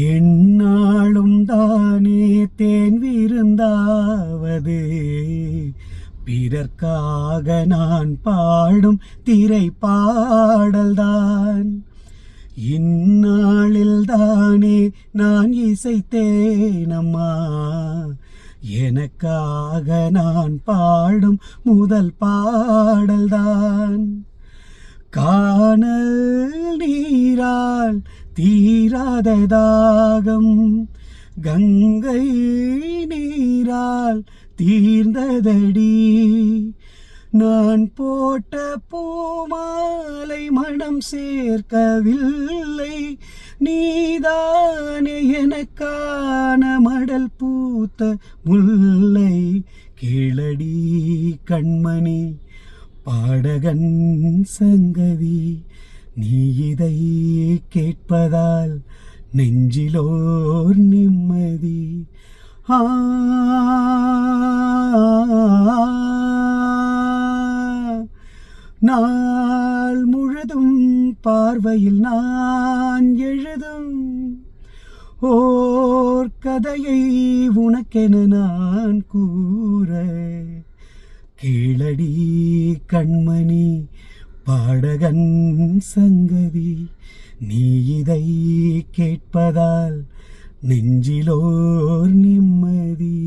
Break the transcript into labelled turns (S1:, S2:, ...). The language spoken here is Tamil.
S1: என்னாலும் தானே தேன் விருந்தாவது பிறர்க்காக நான் பாடும் திரை பாடல்தான். இந்நாளில் தானே நான் இசைத்தேனம்மா, எனக்காக நான் பாடும் முதல் பாடல்தான். காணல் நீரால் தீராத தாகம் கங்கை நீரால் தீர்ந்ததடி. நான் போட்ட பூமாலை மனம் சேர்க்கவில்லை, நீதானே எனக்கான மடல் பூத்த முல்லை. கீழடி கண்மணி பாடகன் சங்கதி, நீ இதை கேட்பதால் நெஞ்சிலோர் நிம்மதி. நாள் முழுதும் பார்வையில் நான் எழுதும் ஓர் கதையை உனக்கென நான் கூற. கீழடி கண்மணி பாடகன் சங்கதி, நீ இதை கேட்பதால் நெஞ்சிலோர் நிம்மதி.